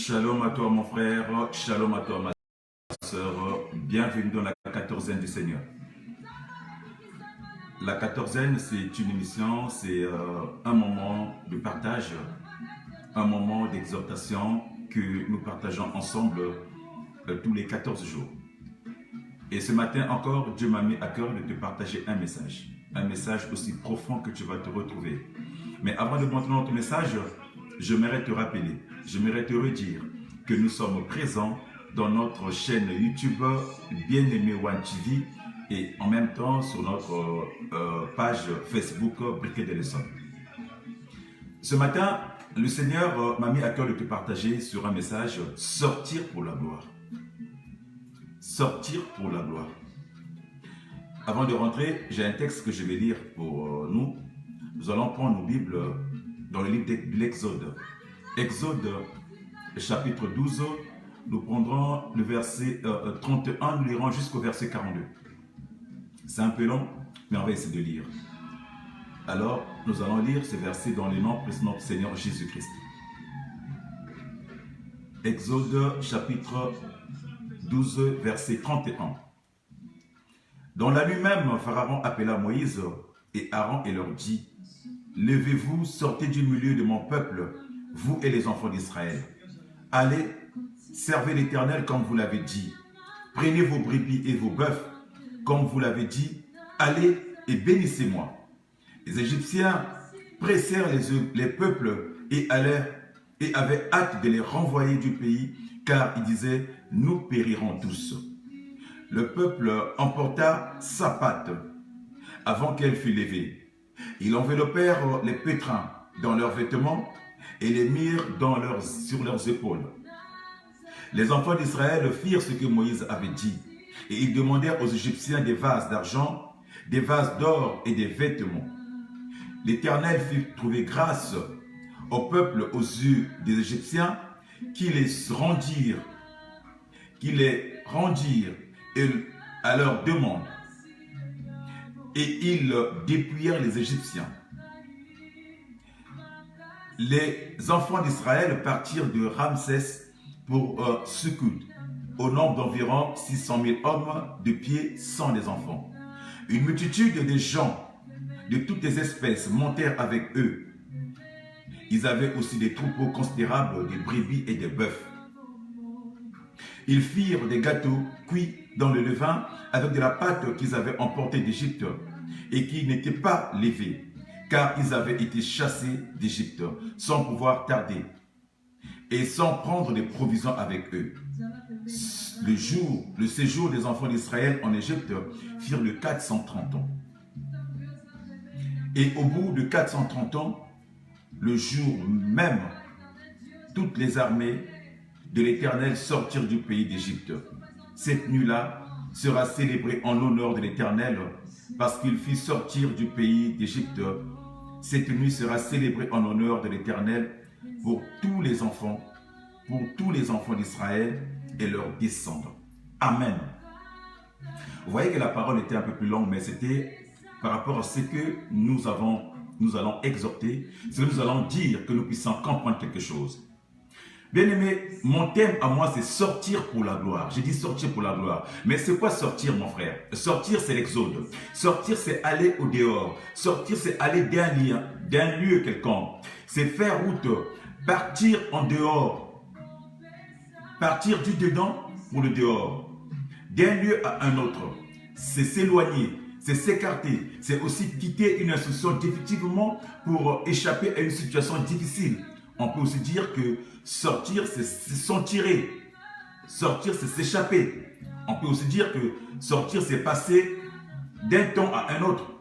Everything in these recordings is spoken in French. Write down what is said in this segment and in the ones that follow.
Shalom à toi mon frère, shalom à toi ma soeur, bienvenue dans la quatorzaine du Seigneur. La quatorzaine, c'est une émission, c'est un moment de partage, un moment d'exhortation que nous partageons ensemble tous les 14 jours. Et ce matin encore, Dieu m'a mis à cœur de te partager un message aussi profond que tu vas te retrouver. Mais avant de montrer notre message, j'aimerais te rappeler, j'aimerais te redire que nous sommes présents dans notre chaîne YouTube Bien-Aimé One TV et en même temps sur notre page Facebook Briquet de Leçons. Ce matin, le Seigneur m'a mis à cœur de te partager sur un message « Sortir pour la gloire ». Sortir pour la gloire. Avant de rentrer, j'ai un texte que je vais lire pour nous. Nous allons prendre nos Bibles dans le livre de l'Exode. Exode, chapitre 12, nous prendrons le verset 31, nous lirons jusqu'au verset 42. C'est un peu long, mais on va essayer de lire. Alors, nous allons lire ce verset dans le nom de notre Seigneur Jésus-Christ. Exode, chapitre 12, verset 31. Dans la nuit même, Pharaon appela Moïse et Aaron et leur dit: Levez-vous, sortez du milieu de mon peuple, vous et les enfants d'Israël. Allez, servez l'Éternel comme vous l'avez dit. Prenez vos brebis et vos bœufs, comme vous l'avez dit. Allez et bénissez-moi. Les Égyptiens pressèrent les peuples et allèrent et avaient hâte de les renvoyer du pays, car ils disaient: nous périrons tous. Le peuple emporta sa pâte avant qu'elle fût levée. Ils enveloppèrent les pétrins dans leurs vêtements et les mirent sur leurs épaules. Les enfants d'Israël firent ce que Moïse avait dit, et ils demandèrent aux Égyptiens des vases d'argent, des vases d'or et des vêtements. L'Éternel fit trouver grâce au peuple aux yeux des Égyptiens, qui les rendirent à leur demande, et ils dépouillèrent les Égyptiens. Les enfants d'Israël partirent de Ramsès pour Sukkot, au nombre d'environ 600 000 hommes de pied sans les enfants. Une multitude de gens de toutes les espèces montèrent avec eux. Ils avaient aussi des troupeaux considérables de brebis et de bœufs. Ils firent des gâteaux cuits dans le levain avec de la pâte qu'ils avaient emportée d'Égypte et qui n'était pas levée, car ils avaient été chassés d'Égypte sans pouvoir tarder et sans prendre des provisions avec eux. Le séjour des enfants d'Israël en Égypte firent de 430 ans. Et au bout de 430 ans, le jour même, toutes les armées de l'Éternel sortirent du pays d'Égypte. Cette nuit-là sera célébrée en l'honneur de l'Éternel, parce qu'il fit sortir du pays d'Égypte. Cette nuit sera célébrée en l'honneur de l'Éternel pour tous les enfants d'Israël et leurs descendants. Amen. Vous voyez que la parole était un peu plus longue, mais c'était par rapport à ce que nous allons exhorter, ce que nous allons dire, que nous puissions comprendre quelque chose. Bien-aimé, mon thème à moi, c'est sortir pour la gloire. J'ai dit sortir pour la gloire. Mais c'est quoi sortir, mon frère? Sortir, c'est l'exode. Sortir, c'est aller au dehors. Sortir, c'est aller d'un lieu quelconque. C'est faire route, partir en dehors. Partir du dedans pour le dehors. D'un lieu à un autre. C'est s'éloigner, c'est s'écarter. C'est aussi quitter une institution définitivement pour échapper à une situation difficile. On peut aussi dire que sortir, c'est s'en tirer. Sortir, c'est s'échapper. On peut aussi dire que sortir, c'est passer d'un temps à un autre.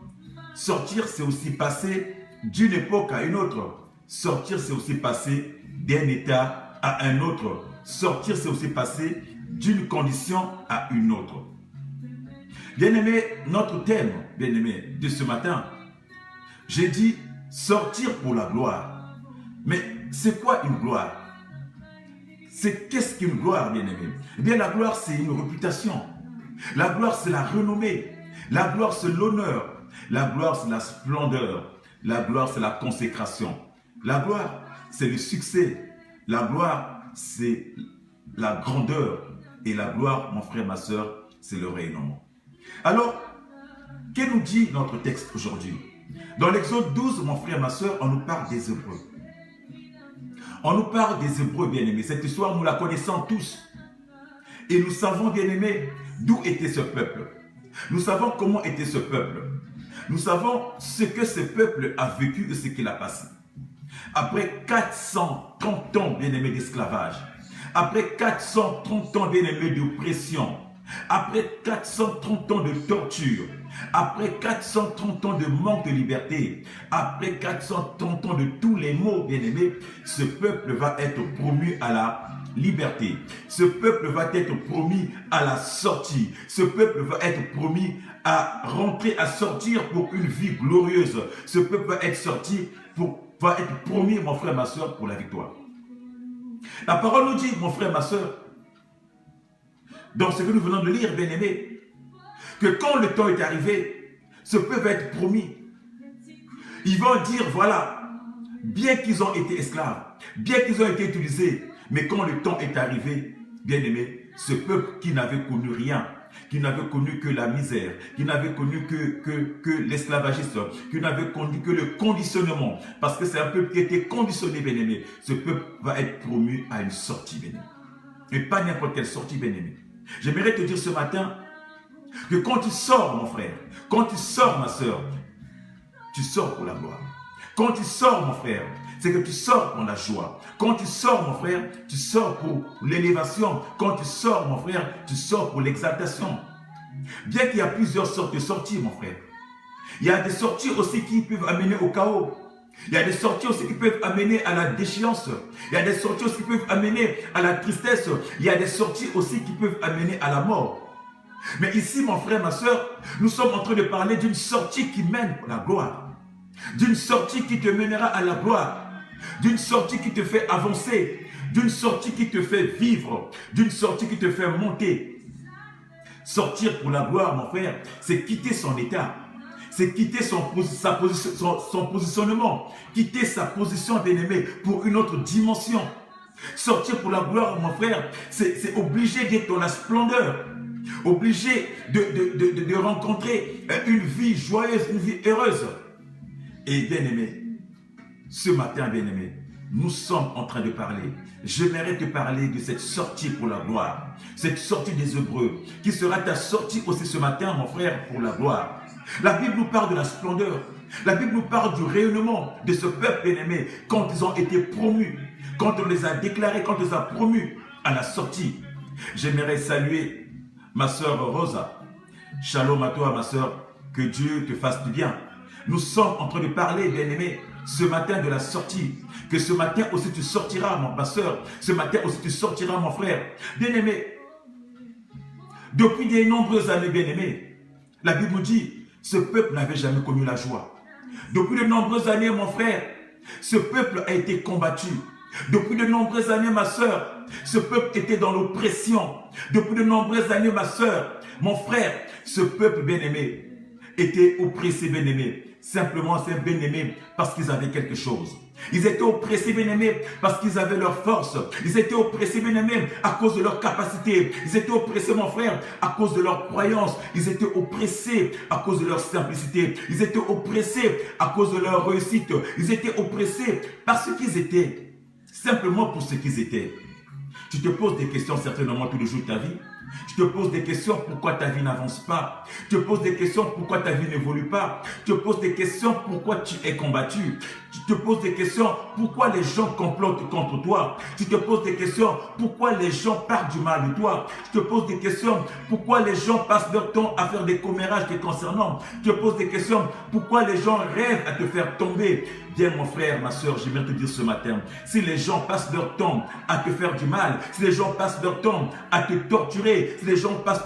Sortir, c'est aussi passer d'une époque à une autre. Sortir, c'est aussi passer d'un état à un autre. Sortir, c'est aussi passer d'une condition à une autre. Bien-aimé, notre thème, bien-aimé, de ce matin, j'ai dit sortir pour la gloire. Mais c'est quoi une gloire? Qu'est-ce qu'une gloire, bien-aimé? Eh bien, la gloire, c'est une réputation. La gloire, c'est la renommée. La gloire, c'est l'honneur. La gloire, c'est la splendeur. La gloire, c'est la consécration. La gloire, c'est le succès. La gloire, c'est la grandeur et la gloire, mon frère, ma soeur, c'est le rayonnement. Alors, que nous dit notre texte aujourd'hui? Dans l'Exode 12, mon frère, ma soeur, on nous parle des Hébreux. On nous parle des Hébreux, bien-aimés. Cette histoire, nous la connaissons tous. Et nous savons, bien-aimés, d'où était ce peuple. Nous savons comment était ce peuple. Nous savons ce que ce peuple a vécu et ce qu'il a passé. Après 430 ans, bien-aimés, d'esclavage, après 430 ans, bien-aimés, d'oppression, après 430 ans de torture, après 430 ans de manque de liberté, après 430 ans de tous les maux, bien-aimés, ce peuple va être promu à la liberté. Ce peuple va être promis à la sortie. Ce peuple va être promis à rentrer, à sortir pour une vie glorieuse. Ce peuple va être promis, mon frère, ma soeur, pour la victoire. La parole nous dit, mon frère, ma soeur, dans ce que nous venons de lire, bien-aimés, que quand le temps est arrivé, ce peuple va être promis. Ils vont dire, voilà, bien qu'ils ont été esclaves, bien qu'ils ont été utilisés, mais quand le temps est arrivé, bien-aimés, ce peuple qui n'avait connu rien, qui n'avait connu que la misère, qui n'avait connu que l'esclavagisme, qui n'avait connu que le conditionnement, parce que c'est un peuple qui était conditionné, bien-aimé, ce peuple va être promu à une sortie, bien-aimé. Et pas n'importe quelle sortie, bien-aimé. J'aimerais te dire ce matin que quand tu sors, mon frère, quand tu sors, ma soeur, tu sors pour la gloire. Quand tu sors, mon frère, c'est que tu sors pour la joie. Quand tu sors, mon frère, tu sors pour l'élévation. Quand tu sors, mon frère, tu sors pour l'exaltation. Bien qu'il y a plusieurs sortes de sorties, mon frère. Il y a des sorties aussi qui peuvent amener au chaos. Il y a des sorties aussi qui peuvent amener à la déchéance. Il y a des sorties aussi qui peuvent amener à la tristesse. Il y a des sorties aussi qui peuvent amener à la mort. Mais ici, mon frère, ma soeur, nous sommes en train de parler d'une sortie qui mène à la gloire. D'une sortie qui te mènera à la gloire. D'une sortie qui te fait avancer. D'une sortie qui te fait vivre. D'une sortie qui te fait monter. Sortir pour la gloire, mon frère, c'est quitter son état. C'est quitter son positionnement, quitter sa position bien-aimée pour une autre dimension. Sortir pour la gloire, mon frère, c'est obligé d'être dans la splendeur, obligé de rencontrer une vie joyeuse, une vie heureuse. Et bien-aimé, ce matin, bien-aimé, nous sommes en train de parler. J'aimerais te parler de cette sortie pour la gloire, cette sortie des Hébreux, qui sera ta sortie aussi ce matin, mon frère, pour la gloire. La Bible nous parle de la splendeur. La Bible nous parle du rayonnement de ce peuple bien-aimé quand ils ont été promus, quand on les a déclarés, quand on les a promus à la sortie. J'aimerais saluer ma sœur Rosa. Shalom à toi, ma sœur. Que Dieu te fasse du bien. Nous sommes en train de parler, bien-aimé, ce matin de la sortie. Que ce matin aussi tu sortiras, ma sœur. Ce matin aussi tu sortiras, mon frère. Bien-aimé, depuis de nombreuses années, bien-aimé, la Bible nous dit, ce peuple n'avait jamais connu la joie. Depuis de nombreuses années, mon frère, ce peuple a été combattu. Depuis de nombreuses années, ma sœur, ce peuple était dans l'oppression. Depuis de nombreuses années, ma sœur, mon frère, ce peuple bien-aimé était oppressé, bien-aimé. Simplement, c'est bien-aimé parce qu'ils avaient quelque chose. Ils étaient oppressés, bien-aimés, parce qu'ils avaient leur force. Ils étaient oppressés, bien-aimés, à cause de leur capacité. Ils étaient oppressés, mon frère, à cause de leur croyance. Ils étaient oppressés à cause de leur simplicité. Ils étaient oppressés à cause de leur réussite. Ils étaient oppressés parce qu'ils étaient, simplement pour ce qu'ils étaient. Tu te poses des questions certainement tous les jours de ta vie. Tu te poses des questions pourquoi ta vie n'avance pas. Tu te poses des questions pourquoi ta vie n'évolue pas. Tu te poses des questions pourquoi tu es combattu. Tu te poses des questions pourquoi les gens complotent contre toi. Tu te poses des questions pourquoi les gens parlent du mal de toi. Tu te poses des questions pourquoi les gens passent leur temps à faire des commérages te concernant. Tu te poses des questions pourquoi les gens rêvent à te faire tomber. Bien, mon frère, ma soeur, j'aimerais te dire ce matin, si les gens passent leur temps à te faire du mal, si les gens passent leur temps à te torturer, si les gens passent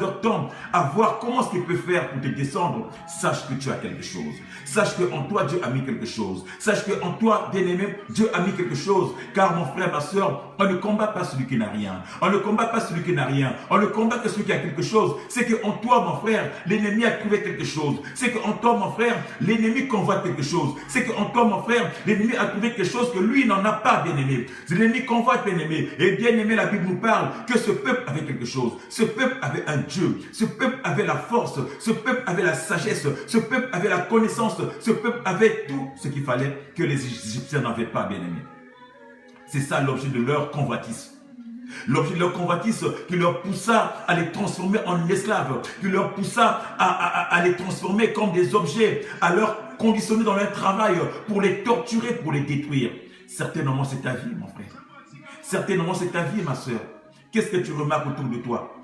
leur temps à voir comment ce qu'ils peuvent faire pour te descendre, sache que tu as quelque chose. Sache qu'en toi, Dieu a mis quelque chose. chose. Sache qu'en toi, bien-aimé, Dieu a mis quelque chose. Car mon frère, ma soeur, on ne combat pas celui qui n'a rien. On ne combat pas celui qui n'a rien. On ne combat que celui qui a quelque chose. C'est qu'en toi, mon frère, l'ennemi a trouvé quelque chose. C'est qu'en toi, mon frère, l'ennemi convoite quelque chose. C'est qu'en toi, mon frère, l'ennemi a trouvé quelque chose que lui n'en a pas, bien-aimé. L'ennemi convoite, bien-aimé. Et bien-aimé, la Bible nous parle que ce peuple avait quelque chose. Ce peuple avait un Dieu. Ce peuple avait la force. Ce peuple avait la sagesse. Ce peuple avait la connaissance. Ce peuple avait tout ce qu'il fallait que les Égyptiens n'avaient pas, bien-aimé. C'est ça l'objet de leur convoitise. L'objet de leur convoitise qui leur poussa à les transformer en esclaves, qui leur poussa à les transformer comme des objets, à leur conditionner dans leur travail pour les torturer, pour les détruire. Certainement c'est ta vie, mon frère. Certainement c'est ta vie, ma soeur. Qu'est-ce que tu remarques autour de toi?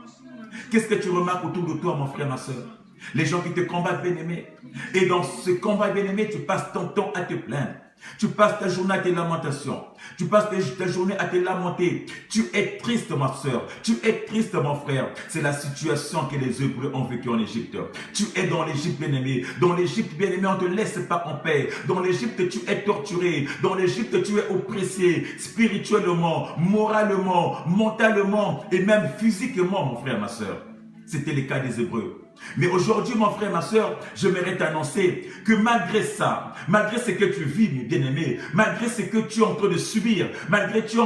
Qu'est-ce que tu remarques autour de toi, mon frère, ma soeur? Les gens qui te combattent, bien-aimé. Et dans ce combat, bien-aimé, tu passes ton temps à te plaindre. Tu passes ta journée à tes lamentations. Tu passes ta journée à te lamenter. Tu es triste, ma soeur. Tu es triste, mon frère. C'est la situation que les Hébreux ont vécue en Égypte. Tu es dans l'Égypte, bien-aimé. Dans l'Égypte, bien-aimé, on ne te laisse pas en paix. Dans l'Égypte, tu es torturé. Dans l'Égypte, tu es oppressé spirituellement, moralement, mentalement et même physiquement, mon frère, ma soeur. C'était le cas des Hébreux. Mais aujourd'hui, mon frère, ma soeur, j'aimerais t'annoncer que malgré ça, malgré ce que tu vis, mes bien-aimés, malgré ce que tu es en train de subir, malgré ce que tu es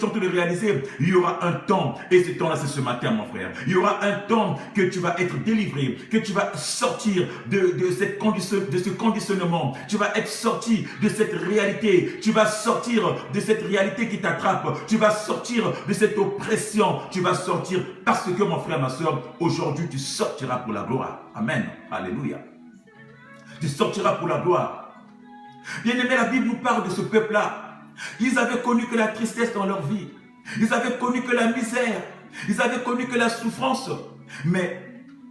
en train de réaliser, il y aura un temps, et ce temps-là, c'est ce matin, mon frère. Il y aura un temps que tu vas être délivré, que tu vas sortir de ce conditionnement. Tu vas être sorti de cette réalité. Tu vas sortir de cette réalité qui t'attrape. Tu vas sortir de cette oppression. Tu vas sortir parce que, mon frère, ma soeur, aujourd'hui, tu sortiras pour la gloire. Amen. Alléluia. Tu sortiras pour la gloire. Bien-aimé, la Bible nous parle de ce peuple-là. Ils avaient connu que la tristesse dans leur vie. Ils avaient connu que la misère. Ils avaient connu que la souffrance. Mais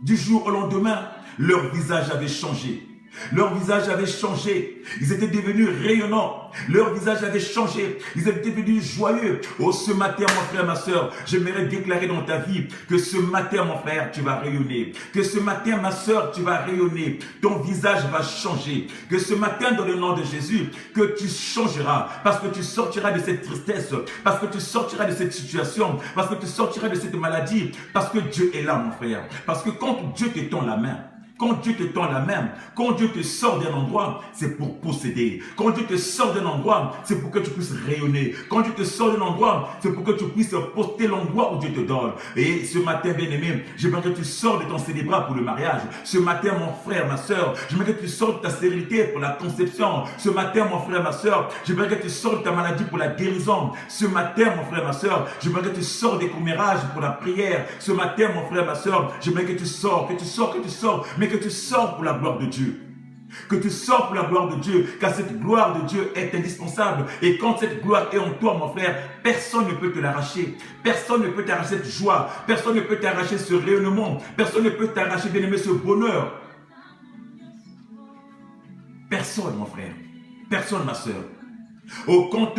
du jour au lendemain, leur visage avait changé. Leur visage avait changé. Ils étaient devenus rayonnants. Leur visage avait changé. Ils étaient devenus joyeux. Oh, ce matin, mon frère, ma soeur, j'aimerais déclarer dans ta vie que ce matin, mon frère, tu vas rayonner. Que ce matin, ma soeur, tu vas rayonner. Ton visage va changer. Que ce matin, dans le nom de Jésus, que tu changeras. Parce que tu sortiras de cette tristesse. Parce que tu sortiras de cette situation. Parce que tu sortiras de cette maladie. Parce que Dieu est là, mon frère. Parce que quand Dieu te tend la main, quand Dieu te tend la main, quand Dieu te sort d'un endroit, c'est pour posséder. Quand Dieu te sort d'un endroit, c'est pour que tu puisses rayonner. Quand Dieu te sort d'un endroit, c'est pour que tu puisses porter l'endroit où Dieu te donne. Et ce matin, bien-aimé, j'aimerais que tu sors de ton célébrat pour le mariage. Ce matin, mon frère, ma soeur, j'aimerais que tu sors de ta stérilité pour la conception. Ce matin, mon frère, ma soeur, j'aimerais que tu sors de ta maladie pour la guérison. Ce matin, mon frère, ma soeur, j'aimerais que tu sors des commérages pour la prière. Ce matin, mon frère, ma soeur, j'aimerais que tu sors, mais que tu sors pour la gloire de Dieu. Que tu sors pour la gloire de Dieu, car cette gloire de Dieu est indispensable. Et quand cette gloire est en toi, mon frère, personne ne peut te l'arracher. Personne ne peut t'arracher cette joie. Personne ne peut t'arracher ce rayonnement. Personne ne peut t'arracher, bien-aimé, ce bonheur. Personne, mon frère. Personne, ma soeur. Oh, quand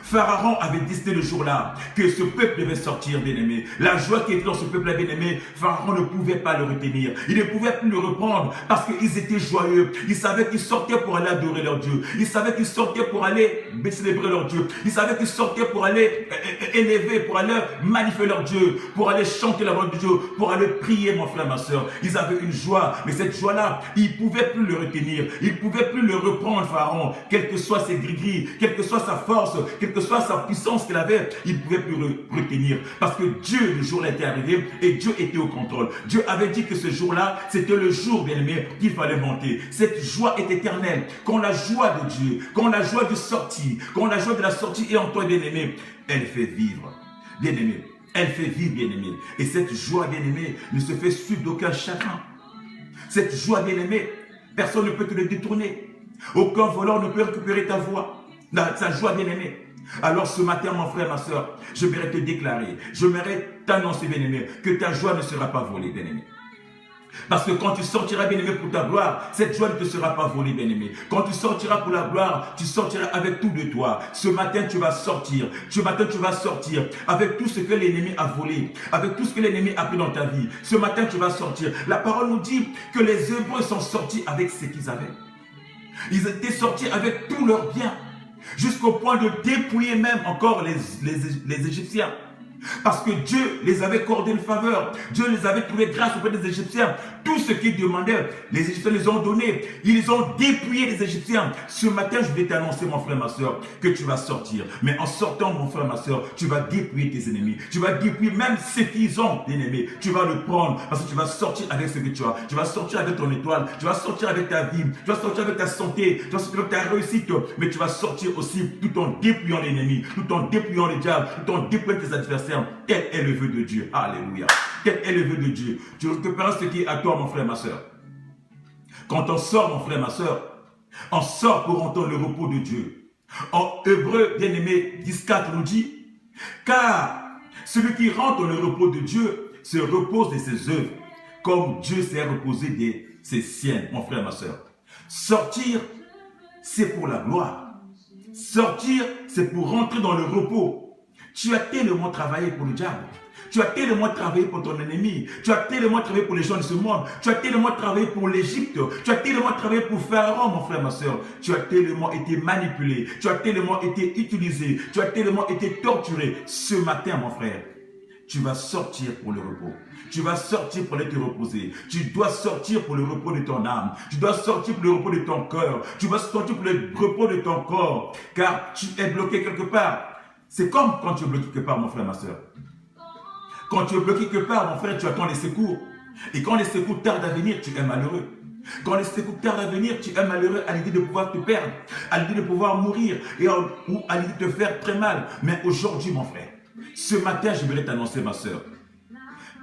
Pharaon avait décidé le jour-là que ce peuple devait sortir, bien-aimé, la joie qui était dans ce peuple-là, bien-aimé, Pharaon ne pouvait pas le retenir. Il ne pouvait plus le reprendre parce qu'ils étaient joyeux. Ils savaient qu'ils sortaient pour aller adorer leur Dieu. Ils savaient qu'ils sortaient pour aller célébrer leur Dieu. Ils savaient qu'ils sortaient pour aller élever, pour aller magnifier leur Dieu, pour aller chanter la voix de Dieu, pour aller prier, mon frère, ma soeur. Ils avaient une joie, mais cette joie-là, ils ne pouvaient plus le retenir. Ils ne pouvaient plus le reprendre, Pharaon, quel que soit ses gris-gris, quelle que soit sa force, quelle que soit sa puissance qu'il avait, il ne pouvait plus retenir. Parce que Dieu, le jour-là était arrivé et Dieu était au contrôle. Dieu avait dit que ce jour-là, c'était le jour, bien-aimé, qu'il fallait monter. Cette joie est éternelle. Quand la joie de Dieu, quand la joie de sortie, quand la joie de la sortie est en toi, bien-aimé, elle fait vivre. Bien-aimé, elle fait vivre, bien-aimé. Et cette joie, bien-aimé, ne se fait suivre d'aucun chagrin. Cette joie, bien-aimé, personne ne peut te le détourner. Aucun voleur ne peut récupérer ta voix. Sa joie, bien-aimée. Alors ce matin, mon frère, ma soeur, j'aimerais te déclarer, j'aimerais t'annoncer, bien-aimé, que ta joie ne sera pas volée, bien-aimé. Parce que quand tu sortiras, bien-aimé, pour ta gloire, cette joie ne te sera pas volée, bien-aimé. Quand tu sortiras pour la gloire, tu sortiras avec tout de toi. Ce matin, tu vas sortir. Ce matin, tu vas sortir avec tout ce que l'ennemi a volé, avec tout ce que l'ennemi a pris dans ta vie. Ce matin, tu vas sortir. La parole nous dit que les Hébreux sont sortis avec ce qu'ils avaient. Ils étaient sortis avec tous leurs biens, jusqu'au point de dépouiller même encore les Égyptiens. Parce que Dieu les avait accordé une faveur. Dieu les avait trouvé grâce auprès des Égyptiens. Tout ce qu'ils demandaient, les Égyptiens les ont donné. Ils ont dépouillé les Égyptiens. Ce matin, je vais t'annoncer, mon frère, ma soeur, que tu vas sortir. Mais en sortant, mon frère, ma soeur, tu vas dépouiller tes ennemis. Tu vas dépouiller même ce qu'ils ont d'ennemis. Tu vas le prendre parce que tu vas sortir avec ce que tu as. Tu vas sortir avec ton étoile. Tu vas sortir avec ta vie. Tu vas sortir avec ta santé. Tu vas sortir avec ta réussite. Mais tu vas sortir aussi tout en dépouillant l'ennemi, tout en dépouillant les diables, tout en dépouillant tes adversaires. Tel est le vœu de Dieu. Alléluia. Tel est le vœu de Dieu. Tu récupéreras ce qui est à toi, mon frère, ma soeur. Quand on sort, mon frère, ma soeur, on sort pour entendre le repos de Dieu. En Hébreu, bien-aimé, 10.4 nous dit, car celui qui rentre dans le repos de Dieu se repose de ses œuvres, comme Dieu s'est reposé de ses siennes, mon frère, ma soeur. Sortir, c'est pour la gloire. Sortir, c'est pour rentrer dans le repos. Tu as tellement travaillé pour le diable. Tu as tellement travaillé pour ton ennemi. Tu as tellement travaillé pour les gens de ce monde. Tu as tellement travaillé pour l'Égypte. Tu as tellement travaillé pour Pharaon, mon frère, ma soeur. Tu as tellement été manipulé. Tu as tellement été utilisé. Tu as tellement été torturé. Ce matin, mon frère, tu vas sortir pour le repos. Tu vas sortir pour aller te reposer. Tu dois sortir pour le repos de ton âme. Tu dois sortir pour le repos de ton cœur. Tu vas sortir pour le repos de ton corps. Car tu es bloqué quelque part. C'est comme quand tu es bloqué quelque part, mon frère, ma soeur. Quand tu es bloqué quelque part, mon frère, tu attends les secours. Et quand les secours tardent à venir, tu es malheureux. Quand les secours tardent à venir, tu es malheureux à l'idée de pouvoir te perdre, à l'idée de pouvoir mourir, ou à l'idée de te faire très mal. Mais aujourd'hui, mon frère, ce matin, je voudrais t'annoncer, ma soeur.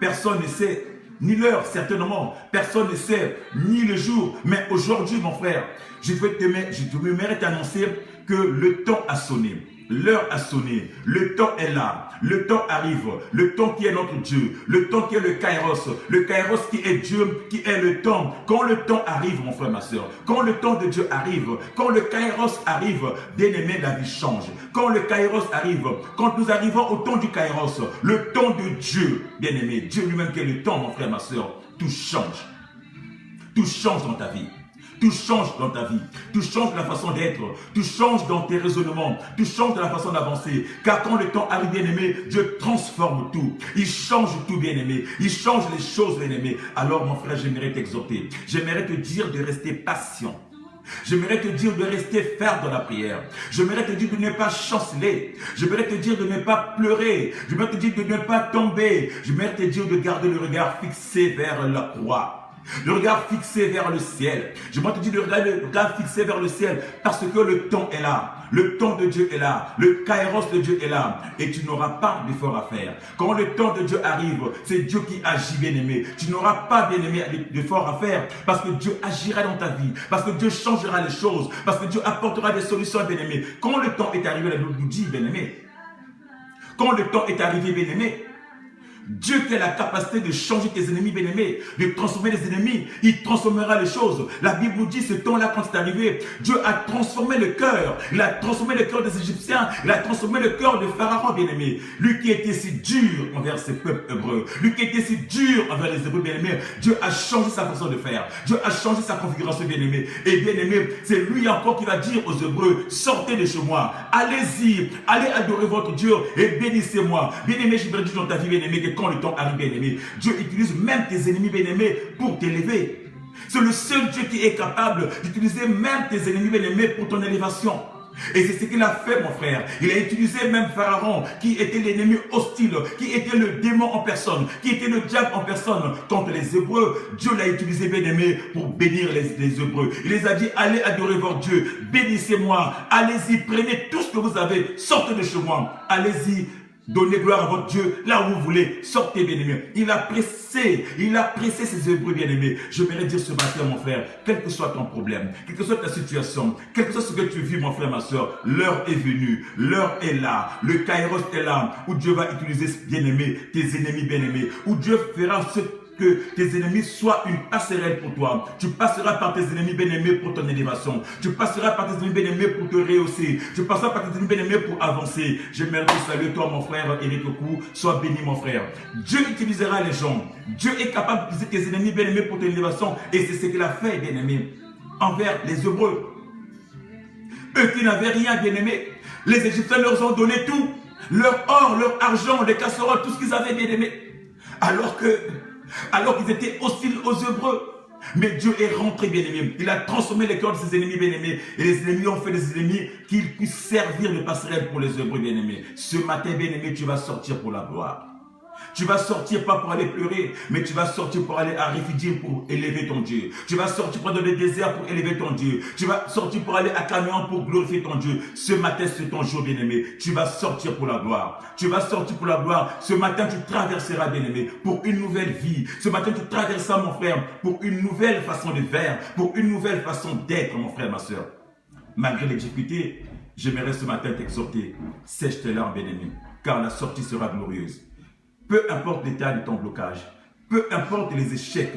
Personne ne sait, ni l'heure, certainement. Personne ne sait, ni le jour. Mais aujourd'hui, mon frère, je voudrais t'annoncer que le temps a sonné. L'heure a sonné, le temps est là, le temps arrive, le temps qui est notre Dieu, le temps qui est le Kairos qui est Dieu, qui est le temps. Quand le temps arrive, mon frère, ma soeur, quand le temps de Dieu arrive, quand le Kairos arrive, bien aimé, la vie change. Quand le Kairos arrive, quand nous arrivons au temps du Kairos, le temps de Dieu, bien aimé, Dieu lui-même qui est le temps, mon frère, ma soeur, tout change. Tout change dans ta vie. Tout change dans ta vie, tout change de la façon d'être, tout change dans tes raisonnements, tout change de la façon d'avancer. Car quand le temps arrive, bien-aimé, Dieu transforme tout. Il change tout, bien-aimé. Il change les choses, bien-aimé. Alors, mon frère, j'aimerais t'exhorter. J'aimerais te dire de rester patient. J'aimerais te dire de rester ferme dans la prière. J'aimerais te dire de ne pas chanceler. J'aimerais te dire de ne pas pleurer. J'aimerais te dire de ne pas tomber. J'aimerais te dire de garder le regard fixé vers la croix. Le regard fixé vers le ciel. Je te dis de regarder le regard fixé vers le ciel parce que le temps est là. Le temps de Dieu est là. Le Kairos de Dieu est là. Et tu n'auras pas d'effort à faire. Quand le temps de Dieu arrive, c'est Dieu qui agit, bien-aimé. Tu n'auras pas, bien-aimé, d'effort à faire parce que Dieu agira dans ta vie. Parce que Dieu changera les choses. Parce que Dieu apportera des solutions, bien-aimé. Quand le temps est arrivé, la Bible nous dit, bien-aimé. Quand le temps est arrivé, bien-aimé, Dieu qui a la capacité de changer tes ennemis, bien-aimés, de transformer les ennemis, il transformera les choses. La Bible nous dit, ce temps-là, quand c'est arrivé, Dieu a transformé le cœur. Il a transformé le cœur des Égyptiens. Il a transformé le cœur de Pharaon, bien-aimé. Lui qui était si dur envers ses peuples hébreux. Lui qui était si dur envers les Hébreux, bien-aimés. Dieu a changé sa façon de faire. Dieu a changé sa configuration, bien-aimé. Et bien-aimé, c'est lui encore qui va dire aux Hébreux, sortez de chez moi. Allez-y. Allez adorer votre Dieu et bénissez-moi. Bien-aimé, je voudrais dire dans ta vie, bien-aimé, que quand le temps arrive, bien-aimé, Dieu utilise même tes ennemis, bien-aimés, pour t'élever. C'est le seul Dieu qui est capable d'utiliser même tes ennemis, bien-aimés, pour ton élévation. Et c'est ce qu'il a fait, mon frère. Il a utilisé même Pharaon, qui était l'ennemi hostile, qui était le démon en personne, qui était le diable en personne. Contre les Hébreux, Dieu l'a utilisé, bien-aimé, pour bénir les Hébreux. Il les a dit, allez adorer votre Dieu, bénissez-moi, allez-y, prenez tout ce que vous avez, sortez de chez moi, allez-y. Donnez gloire à votre Dieu là où vous voulez. Sortez, bien-aimés. Il a pressé ses Hébreux, bien-aimés. Je voudrais dire ce matin, mon frère, quel que soit ton problème, quelle que soit ta situation, quel que soit ce que tu vis, mon frère, ma soeur, l'heure est venue, l'heure est là, le Kairos est là, où Dieu va utiliser, bien-aimés, tes ennemis, bien-aimés, où Dieu fera ce que tes ennemis soient une passerelle pour toi. Tu passeras par tes ennemis bien-aimés pour ton élévation. Tu passeras par tes ennemis bien-aimés pour te rehausser. Tu passeras par tes ennemis bien-aimés pour avancer. J'aimerais te saluer, toi, mon frère, et les coups. Sois béni, mon frère. Dieu utilisera les gens. Dieu est capable d'utiliser tes ennemis bien-aimés pour ton élévation. Et c'est ce qu'il a fait, bien-aimé, envers les Hébreux. Eux qui n'avaient rien, bien-aimés. Les Égyptiens leur ont donné tout. Leur or, leur argent, les casseroles, tout ce qu'ils avaient, bien-aimés. Alors qu'ils étaient hostiles aux Hébreux. Mais Dieu est rentré, bien-aimé. Il a transformé les cœurs de ses ennemis, bien-aimés. Et les ennemis ont fait des ennemis qu'ils puissent servir de passerelle pour les Hébreux, bien-aimés. Ce matin, bien-aimé, tu vas sortir pour la gloire. Tu vas sortir pas pour aller pleurer, mais tu vas sortir pour aller à Réfugié pour élever ton Dieu. Tu vas sortir pour dans le désert pour élever ton Dieu. Tu vas sortir pour aller à Canaan pour glorifier ton Dieu. Ce matin, c'est ton jour, bien-aimé. Tu vas sortir pour la gloire. Tu vas sortir pour la gloire. Ce matin, tu traverseras, bien-aimé, pour une nouvelle vie. Ce matin, tu traverseras, mon frère, pour une nouvelle façon de faire, pour une nouvelle façon d'être, mon frère, ma soeur. Malgré les difficultés, j'aimerais ce matin t'exhorter. Sèche tes larmes, bien-aimé, car la sortie sera glorieuse. Peu importe l'état de ton blocage, peu importe les échecs,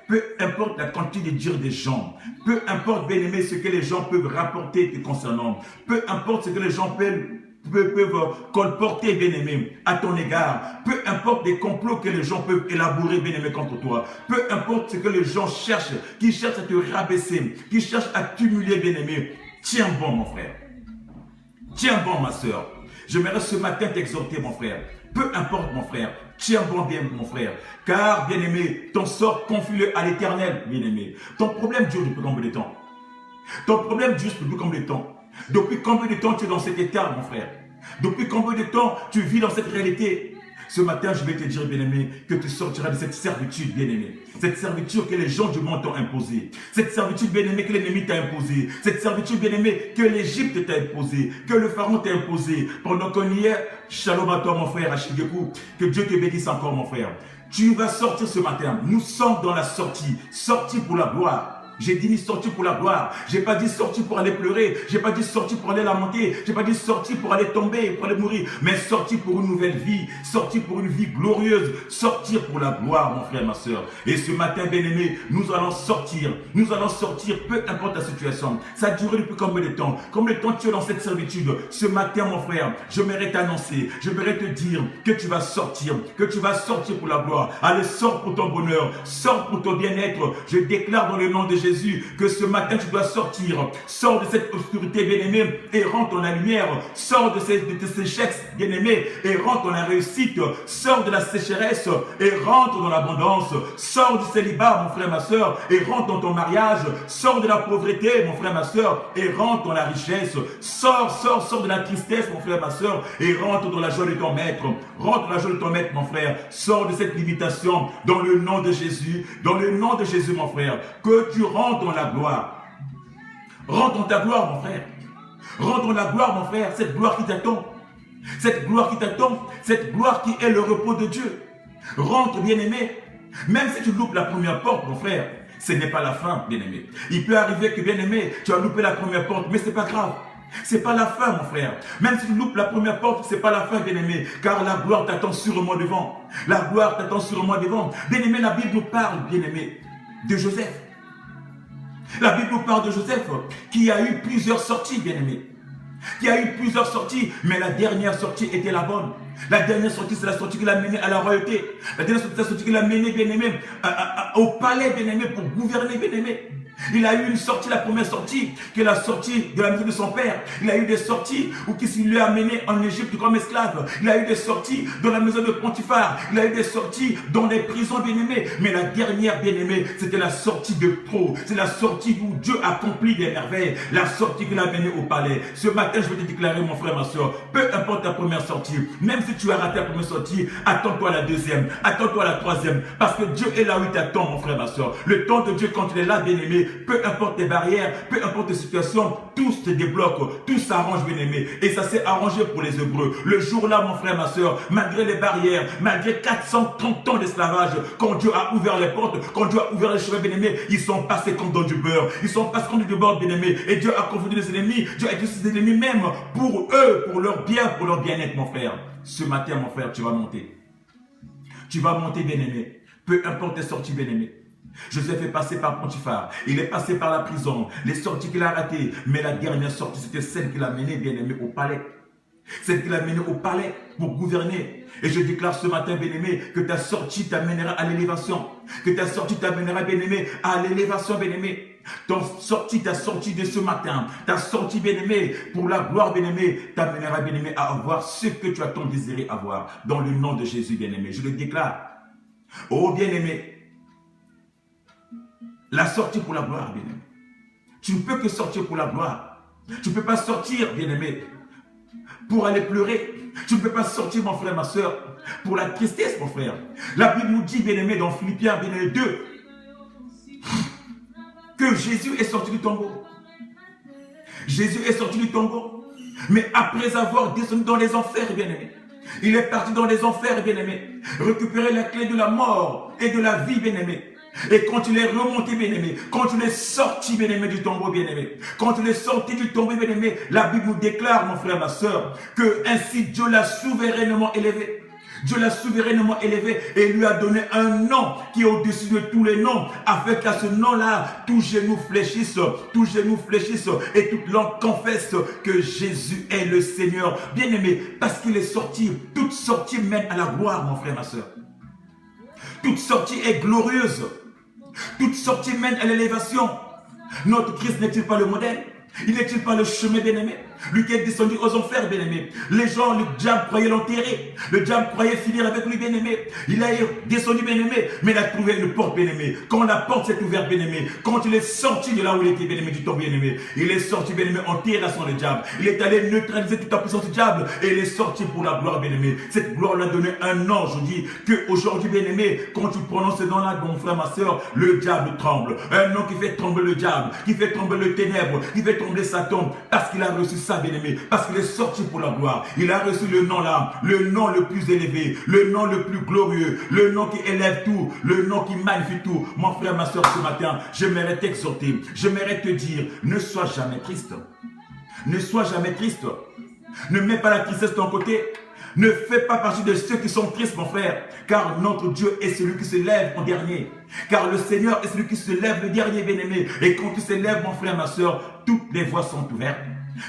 peu importe la quantité de dires des gens, peu importe, bien-aimé, ce que les gens peuvent rapporter te concernant, peu importe ce que les gens peuvent colporter, bien-aimé, à ton égard, peu importe les complots que les gens peuvent élaborer, bien-aimé, contre toi, peu importe ce que les gens cherchent, qui cherchent à te rabaisser, qui cherchent à t'humilier, bien-aimé, tiens bon, mon frère. Tiens bon, ma soeur. J'aimerais ce matin t'exhorter, mon frère. Peu importe, mon frère, tiens bon bien, mon frère. Car, bien-aimé, ton sort, confie-le à l'éternel, bien-aimé. Ton problème dure depuis combien de temps? Ton problème dure depuis combien de temps? Depuis combien de temps tu es dans cet état, mon frère? Depuis combien de temps tu vis dans cette réalité? Ce matin, je vais te dire, bien-aimé, que tu sortiras de cette servitude, bien-aimé. Cette servitude que les gens du monde t'ont imposée. Cette servitude, bien-aimé, que l'ennemi t'a imposée. Cette servitude, bien-aimé, que l'Égypte t'a imposée. Que le Pharaon t'a imposée. Pendant qu'on y est, shalom à toi, mon frère, à Chigekou. Que Dieu te bénisse encore, mon frère. Tu vas sortir ce matin. Nous sommes dans la sortie. Sortie pour la gloire. J'ai dit sortir pour la gloire. J'ai pas dit sortir pour aller pleurer. J'ai pas dit sortir pour aller lamenter. J'ai pas dit sortir pour aller tomber, pour aller mourir. Mais sortir pour une nouvelle vie. Sortir pour une vie glorieuse. Sortir pour la gloire, mon frère, ma soeur. Et ce matin, bien-aimé, nous allons sortir. Nous allons sortir, peu importe la situation. Ça a duré depuis combien de temps? Combien de temps tu es dans cette servitude? Ce matin, mon frère, j'aimerais t'annoncer. J'aimerais te dire que tu vas sortir. Que tu vas sortir pour la gloire. Allez, sors pour ton bonheur. Sors pour ton bien-être. Je déclare dans le nom de Jésus que ce matin tu dois sortir. Sors de cette obscurité, bien-aimé, et rentre dans la lumière. Sors de ces échecs, bien-aimé, et rentre dans la réussite. Sors de la sécheresse et rentre dans l'abondance. Sors du célibat, mon frère, ma soeur, et rentre dans ton mariage. Sors de la pauvreté, mon frère, ma soeur, et rentre dans la richesse. Sors de la tristesse, mon frère, ma soeur, et rentre dans la joie de ton maître. Rentre dans la joie de ton maître, mon frère. Sors de cette limitation dans le nom de Jésus. Dans le nom de Jésus, mon frère. Que tu rentres dans la gloire. Rentre dans ta gloire, mon frère. Rentre dans la gloire, mon frère. Cette gloire qui t'attend. Cette gloire qui t'attend. Cette gloire qui est le repos de Dieu. Rentre, bien-aimé. Même si tu loupes la première porte, mon frère, ce n'est pas la fin, bien-aimé. Il peut arriver que, bien-aimé, tu as loupé la première porte, mais ce n'est pas grave. C'est pas la fin, mon frère. Même si tu loupes la première porte, c'est pas la fin, bien-aimé. Car la gloire t'attend sûrement devant. La gloire t'attend sûrement devant. Bien-aimé, la Bible nous parle, bien-aimé, de Joseph. La Bible nous parle de Joseph qui a eu plusieurs sorties, bien-aimé. Qui a eu plusieurs sorties, mais la dernière sortie était la bonne. La dernière sortie, c'est la sortie qui l'a mené à la royauté. La dernière sortie, c'est la sortie qui l'a mené, bien-aimé, au palais, bien-aimé, pour gouverner, bien-aimé. Il a eu une sortie, la première sortie, qui est la sortie de la maison de son père. Il a eu des sorties où qui lui a amené en Égypte comme esclave. Il a eu des sorties dans la maison de Potiphar. Il a eu des sorties dans les prisons, bien-aimées. Mais la dernière, bien-aimée, c'était la sortie de pro. C'est la sortie où Dieu accomplit des merveilles. La sortie qu'il a menée au palais. Ce matin, je vais te déclarer, mon frère, ma soeur, peu importe ta première sortie, même si tu as raté la première sortie, attends-toi à la deuxième, attends-toi à la troisième. Parce que Dieu est là où il t'attend, mon frère, ma soeur. Le temps de Dieu, quand il est là, bien-aimé, peu importe tes barrières, peu importe tes situations, tout se débloque, tout s'arrange, bien-aimé. Et ça s'est arrangé pour les Hébreux. Le jour-là, mon frère, ma soeur, malgré les barrières, malgré 430 ans d'esclavage, quand Dieu a ouvert les portes, quand Dieu a ouvert les chemins, bien-aimé, ils sont passés comme dans du beurre. Ils sont passés comme du beurre, bien-aimé. Et Dieu a confondu les ennemis. Dieu a utilisé les ennemis même pour eux, pour leur bien, pour leur bien-être, mon frère. Ce matin, mon frère, tu vas monter. Tu vas monter, bien-aimé. Peu importe tes sorties, bien-aimé. Joseph est passé par Potiphar, il est passé par la prison, les sorties qu'il a ratées, mais la dernière sortie, c'était celle qu'il a menée, bien-aimé, au palais. Celle qu'il a menée au palais pour gouverner. Et je déclare ce matin, bien-aimé, que ta sortie t'amènera à l'élévation. Que ta sortie t'amènera, bien-aimé, à l'élévation, bien-aimé. ta sortie de ce matin, ta sortie, bien-aimé, pour la gloire, bien-aimé, t'amènera, bien-aimé, à avoir ce que tu as tant désiré avoir. Dans le nom de Jésus, bien-aimé, je le déclare. Oh, bien-aimé, la sortie pour la gloire, bien-aimé. Tu ne peux que sortir pour la gloire. Tu ne peux pas sortir, bien-aimé, pour aller pleurer. Tu ne peux pas sortir, mon frère, ma soeur, pour la tristesse, mon frère. La Bible nous dit, bien-aimé, dans Philippiens, bien-aimé 2, que Jésus est sorti du tombeau. Jésus est sorti du tombeau. Mais après avoir descendu dans les enfers, bien-aimé, il est parti dans les enfers, bien-aimé, récupérer la clé de la mort et de la vie, bien-aimé. Et quand il est remonté, bien-aimé, quand il est sorti, bien-aimé, du tombeau, bien-aimé, quand il est sorti du tombeau, bien-aimé, la Bible nous déclare, mon frère, ma soeur, que ainsi Dieu l'a souverainement élevé. Dieu l'a souverainement élevé et lui a donné un nom qui est au-dessus de tous les noms, afin qu'à ce nom-là, tout genou fléchisse et toute langue confesse que Jésus est le Seigneur. Bien-aimé, parce qu'il est sorti, toute sortie mène à la gloire, mon frère, ma soeur. Toute sortie est glorieuse. Toute sortie mène à l'élévation. Notre Christ n'est-il pas le modèle? Il n'est-il pas le chemin, bien-aimé? Lui qui est descendu aux enfers, bien-aimé. Les gens, le diable croyait l'enterrer. Le diable croyait finir avec lui, bien-aimé. Il a descendu, bien-aimé, mais il a trouvé une porte, bien-aimé. Quand la porte s'est ouverte, bien-aimé, quand il est sorti de là où il était, bien-aimé, du tombeau, bien-aimé, il est sorti, bien-aimé, en terrassant le diable. Il est allé neutraliser toute la puissance du diable et il est sorti pour la gloire, bien-aimé. Cette gloire lui a donné un nom. Je dis qu'aujourd'hui, bien-aimé, quand tu prononces ce nom-là, mon frère, ma soeur, le diable tremble. Un nom qui fait trembler le diable, qui fait trembler le ténèbre, qui fait trembler Satan, parce qu'il a reçu ça, bien-aimé, parce qu'il est sorti pour la gloire. Il a reçu le nom là, le nom le plus élevé, le nom le plus glorieux, le nom qui élève tout, le nom qui magnifie tout. Mon frère, ma soeur, ce matin, j'aimerais t'exhorter, j'aimerais te dire, ne sois jamais triste. Ne sois jamais triste. Ne mets pas la tristesse de ton côté. Ne fais pas partie de ceux qui sont tristes, mon frère, car notre Dieu est celui qui se lève en dernier. Car le Seigneur est celui qui se lève le dernier, bien-aimé. Et quand tu se lèves, mon frère, ma soeur, toutes les voies sont ouvertes.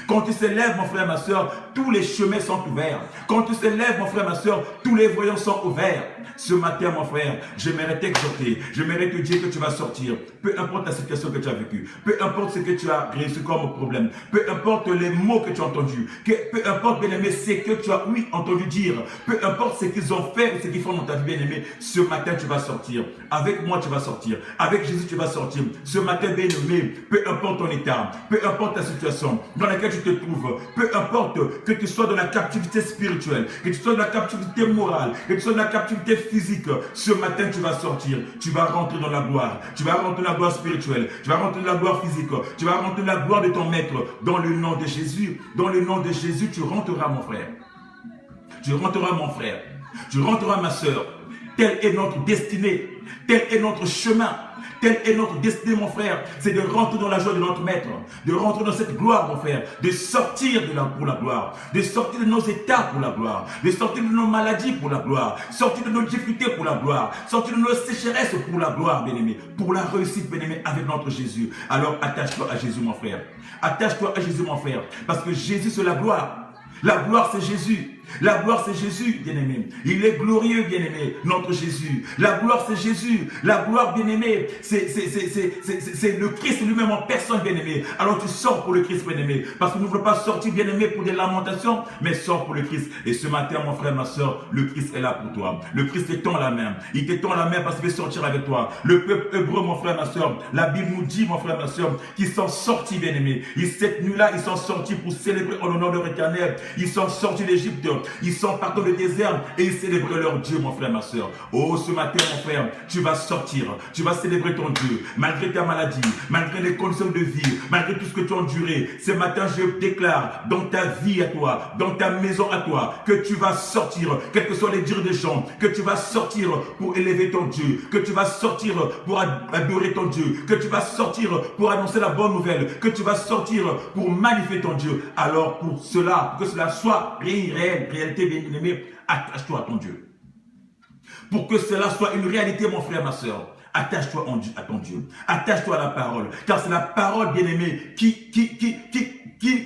Quand tu te lèves, mon frère, ma soeur, tous les chemins sont ouverts. Quand tu te lèves, mon frère, ma soeur, tous les voyants sont ouverts. Ce matin, mon frère, j'aimerais t'exhorter, j'aimerais te dire que tu vas sortir. Peu importe la situation que tu as vécue, peu importe ce que tu as reçu comme problème, peu importe les mots que tu as entendus, peu importe, bien-aimé, ce que tu as entendu dire, peu importe ce qu'ils ont fait ou ce qu'ils font dans ta vie, bien-aimé, ce matin, tu vas sortir. Avec moi, tu vas sortir. Avec Jésus, tu vas sortir. Ce matin, bien-aimé, peu importe ton état, peu importe ta situation dans laquelle tu te trouves, peu importe que tu sois dans la captivité spirituelle, que tu sois dans la captivité morale, que tu sois dans la captivité physique, ce matin tu vas sortir, tu vas rentrer dans la gloire, tu vas rentrer dans la gloire spirituelle, tu vas rentrer dans la gloire physique, tu vas rentrer dans la gloire de ton maître, dans le nom de Jésus. Dans le nom de Jésus, tu rentreras, mon frère. Tu rentreras, mon frère. Tu rentreras, ma soeur. Telle est notre destinée, tel est notre chemin. Telle est notre destinée, mon frère, c'est de rentrer dans la joie de notre maître, de rentrer dans cette gloire, mon frère, de sortir pour la gloire, de sortir de nos états pour la gloire, de sortir de nos maladies pour la gloire, sortir de nos difficultés pour la gloire, sortir de nos sécheresses pour la gloire, bien-aimé, pour la réussite, bien-aimé, avec notre Jésus. Alors attache-toi à Jésus, mon frère. Attache-toi à Jésus, mon frère, parce que Jésus, c'est la gloire. La gloire, c'est Jésus. La gloire, c'est Jésus, bien-aimé. Il est glorieux, bien-aimé, notre Jésus. La gloire, c'est Jésus. La gloire, bien-aimé, c'est le Christ lui-même en personne, bien-aimé. Alors tu sors pour le Christ, bien-aimé. Parce que nous ne voulons pas sortir, bien-aimé, pour des lamentations, mais sors pour le Christ. Et ce matin, mon frère, ma soeur, le Christ est là pour toi. Le Christ te tend la main. Il te tend la main parce qu'il veut sortir avec toi. Le peuple hébreu, mon frère, ma soeur, la Bible nous dit, mon frère, ma soeur, qu'ils sont sortis, bien-aimé. Cette nuit-là, ils sont sortis pour célébrer en l'honneur de leur Éternel. Ils sont sortis d'Égypte. Ils sont partis dans le désert et ils célébraient leur Dieu, mon frère, ma soeur. Oh, ce matin, mon frère, tu vas sortir. Tu vas célébrer ton Dieu. Malgré ta maladie, malgré les conditions de vie, malgré tout ce que tu as enduré. Ce matin, je déclare dans ta vie à toi, dans ta maison à toi, que tu vas sortir, quels que soient les dires des gens, que tu vas sortir pour élever ton Dieu, que tu vas sortir pour adorer ton Dieu, que tu vas sortir pour annoncer la bonne nouvelle, que tu vas sortir pour magnifier ton Dieu. Alors, pour cela, pour que cela soit réalité, bien-aimé, attache-toi à ton Dieu. Pour que cela soit une réalité, mon frère, ma soeur, Attache-toi à ton Dieu. Attache-toi à la parole. Car c'est la parole, bien-aimé, qui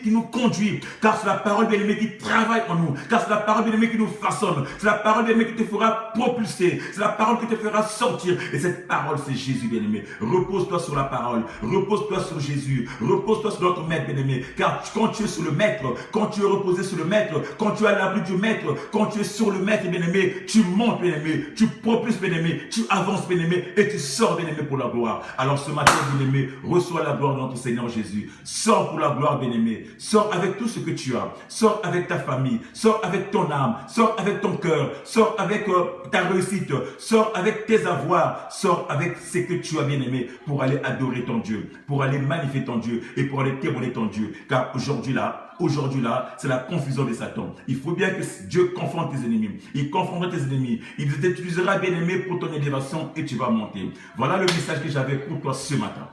nous conduit. Car c'est la parole, bien-aimé, qui travaille en nous. Car c'est la parole, bien-aimé, qui nous façonne. C'est la parole, bien-aimé, qui te fera propulser. C'est la parole qui te fera sortir. Et cette parole, c'est Jésus, bien-aimé. Repose-toi sur la parole. Repose-toi sur Jésus. Repose-toi sur notre maître, bien-aimé. Car quand tu es sur le maître, quand tu es reposé sur le maître, quand tu es à l'abri du maître, quand tu es sur le maître, bien-aimé, tu montes, bien-aimé, tu propulses, bien-aimé, tu avances, bien-aimé, et tu sors, bien-aimé, pour la gloire. Alors ce matin, bien-aimé, reçois la gloire de notre Seigneur Jésus. Sors pour la gloire, bien-aimé. Sors avec tout ce que tu as. Sors avec ta famille. Sors avec ton âme. Sors avec ton cœur. Sors avec ta réussite. Sors avec tes avoirs. Sors avec ce que tu as, bien-aimé, pour aller adorer ton Dieu, pour aller magnifier ton Dieu et pour aller témoigner ton Dieu. Car aujourd'hui là, c'est la confusion de Satan. Il faut bien que Dieu confronte tes ennemis. Il confrontera tes ennemis. Il t'utilisera, bien-aimé, pour ton élévation et tu vas monter. Voilà le message que j'avais pour toi ce matin.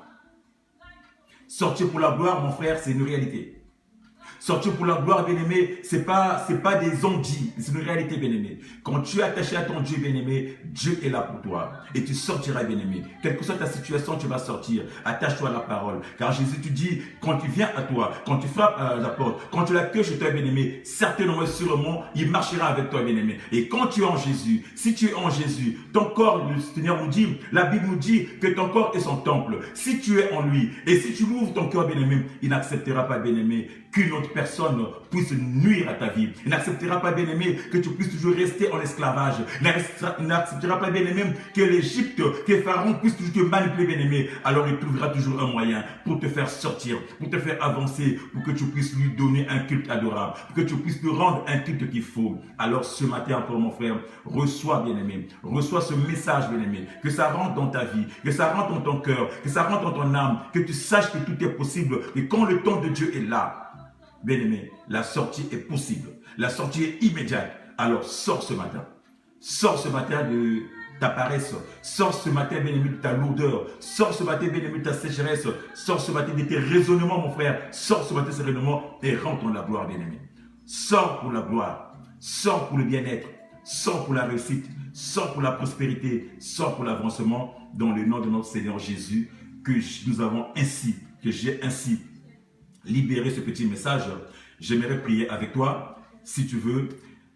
Sortir pour la gloire, mon frère, c'est une réalité. Sortir pour la gloire, bien-aimé, c'est pas des on-dit, c'est une réalité, bien-aimé. Quand tu es attaché à ton Dieu, bien-aimé, Dieu est là pour toi. Et tu sortiras, bien-aimé. Quelle que soit ta situation, tu vas sortir. Attache-toi à la parole. Car Jésus, tu dis, quand il vient à toi, quand tu frappes à la porte, quand tu l'accueilles chez toi, bien-aimé, certainement et sûrement, il marchera avec toi, bien-aimé. Et quand tu es en Jésus, si tu es en Jésus, ton corps, le Seigneur nous dit, la Bible nous dit que ton corps est son temple. Si tu es en lui, et si tu ouvres ton cœur, bien-aimé, il n'acceptera pas, bien-aimé, qu'une autre personne puisse nuire à ta vie. Il n'acceptera pas, bien-aimé, que tu puisses toujours rester en esclavage. Il n'acceptera pas, bien-aimé, que l'Égypte, que Pharaon puisse toujours te manipuler, bien-aimé. Alors il trouvera toujours un moyen pour te faire sortir, pour te faire avancer, pour que tu puisses lui donner un culte adorable, pour que tu puisses lui rendre un culte qu'il faut. Alors ce matin encore, mon frère, reçois, bien-aimé, reçois ce message, bien-aimé, que ça rentre dans ta vie, que ça rentre dans ton cœur, que ça rentre dans ton âme, que tu saches que tout est possible, et quand le temps de Dieu est là, bien-aimé, la sortie est possible. La sortie est immédiate. Alors, sors ce matin. Sors ce matin de ta paresse. Sors ce matin, bien-aimé, de ta lourdeur. Sors ce matin, bien-aimé, de ta sécheresse. Sors ce matin de tes raisonnements, mon frère. Sors ce matin de ces raisonnements et rentre dans la gloire, bien-aimé. Sors pour la gloire. Sors pour le bien-être. Sors pour la réussite. Sors pour la prospérité. Sors pour l'avancement dans le nom de notre Seigneur Jésus que j'ai ainsi libérer ce petit message. J'aimerais prier avec toi, si tu veux.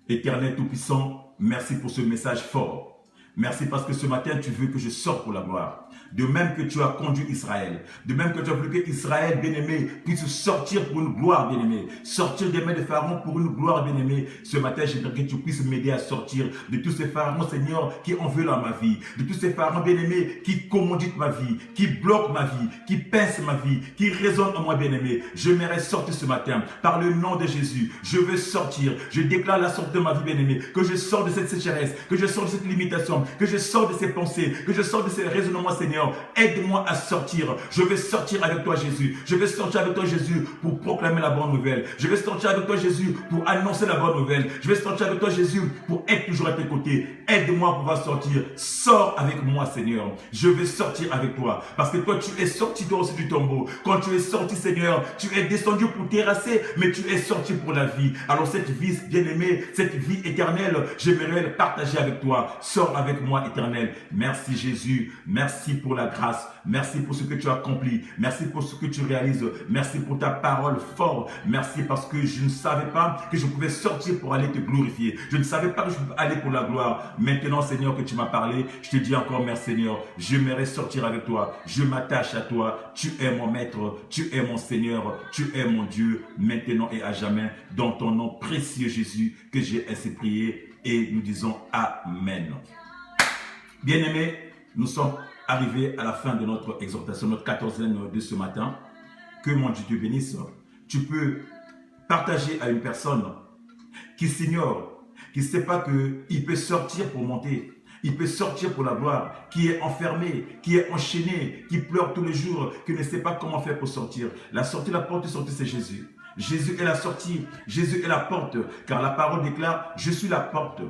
Éternel Tout-Puissant, merci pour ce message fort. Merci parce que ce matin, tu veux que je sorte pour la gloire. De même que tu as conduit Israël, de même que tu as voulu que Israël, bien-aimé, puisse sortir pour une gloire, bien-aimé, sortir des mains de Pharaon pour une gloire, bien-aimé. Ce matin, j'aimerais que tu puisses m'aider à sortir de tous ces pharaons, Seigneur, qui en veulent dans ma vie, de tous ces pharaons, bien-aimé, qui commanditent ma vie, qui bloquent ma vie, qui pincent ma vie, qui résonnent en moi, bien-aimé. J'aimerais sortir ce matin, par le nom de Jésus. Je veux sortir, je déclare la sortie de ma vie, bien-aimé, que je sors de cette sécheresse, que je sors de cette limitation, que je sors de ces pensées, que je sors de ces raisonnements, Seigneur. Aide-moi à sortir. Je vais sortir avec toi, Jésus. Je vais sortir avec toi, Jésus, pour proclamer la bonne nouvelle. Je vais sortir avec toi, Jésus, pour annoncer la bonne nouvelle. Je vais sortir avec toi, Jésus, pour être toujours à tes côtés. Aide-moi à pouvoir sortir. Sors avec moi, Seigneur. Je vais sortir avec toi. Parce que toi, tu es sorti toi aussi du tombeau. Quand tu es sorti, Seigneur, tu es descendu pour terrasser, mais tu es sorti pour la vie. Alors cette vie bien-aimée, cette vie éternelle, j'aimerais le partager avec toi. Sors avec moi, éternel. Merci, Jésus. Merci pour la grâce. Merci pour ce que tu as accompli. Merci pour ce que tu réalises. Merci pour ta parole forte. Merci parce que je ne savais pas que je pouvais sortir pour aller te glorifier. Je ne savais pas que je pouvais aller pour la gloire. Maintenant, Seigneur, que tu m'as parlé, je te dis encore merci, Seigneur. J'aimerais sortir avec toi. Je m'attache à toi. Tu es mon maître. Tu es mon Seigneur. Tu es mon Dieu, maintenant et à jamais. Dans ton nom précieux, Jésus, que j'ai ainsi prié. Et nous disons Amen. Bien-aimés, nous sommes arrivés à la fin de notre exhortation, notre 14e de ce matin. Que mon Dieu te bénisse. Tu peux partager à une personne qui s'ignore, qui ne sait pas qu'il peut sortir pour monter, il peut sortir pour la gloire, qui est enfermé, qui est enchaîné, qui pleure tous les jours, qui ne sait pas comment faire pour sortir. La sortie, la porte de sortie, c'est Jésus. Jésus est la sortie, Jésus est la porte, car la parole déclare, je suis la porte.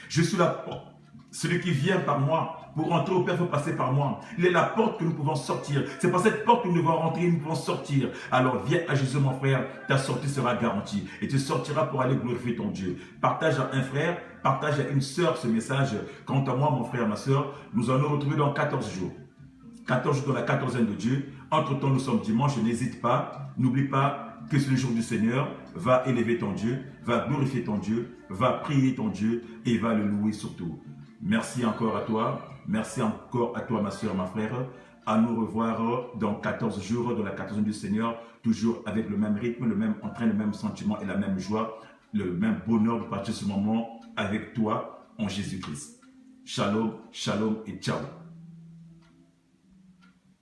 Je suis la porte. Celui qui vient par moi, pour entrer au Père, il faut passer par moi. Il est la porte que nous pouvons sortir. C'est par cette porte que nous devons rentrer et nous pouvons sortir. Alors viens à Jésus, mon frère, ta sortie sera garantie. Et tu sortiras pour aller glorifier ton Dieu. Partage à un frère, partage à une sœur ce message. Quant à moi, mon frère, ma sœur, nous allons nous retrouver dans 14 jours. 14 jours dans la quatorzaine de Dieu. Entre-temps, nous sommes dimanche, n'hésite pas. N'oublie pas que c'est le jour du Seigneur. Va élever ton Dieu, va glorifier ton Dieu, va prier ton Dieu et va le louer surtout. Merci encore à toi. Merci encore à toi, ma soeur, ma frère. À nous revoir dans 14 jours de la 14e du Seigneur, toujours avec le même rythme, le même entrain, le même sentiment et la même joie, le même bonheur de partir ce moment avec toi en Jésus-Christ. Shalom, shalom et ciao.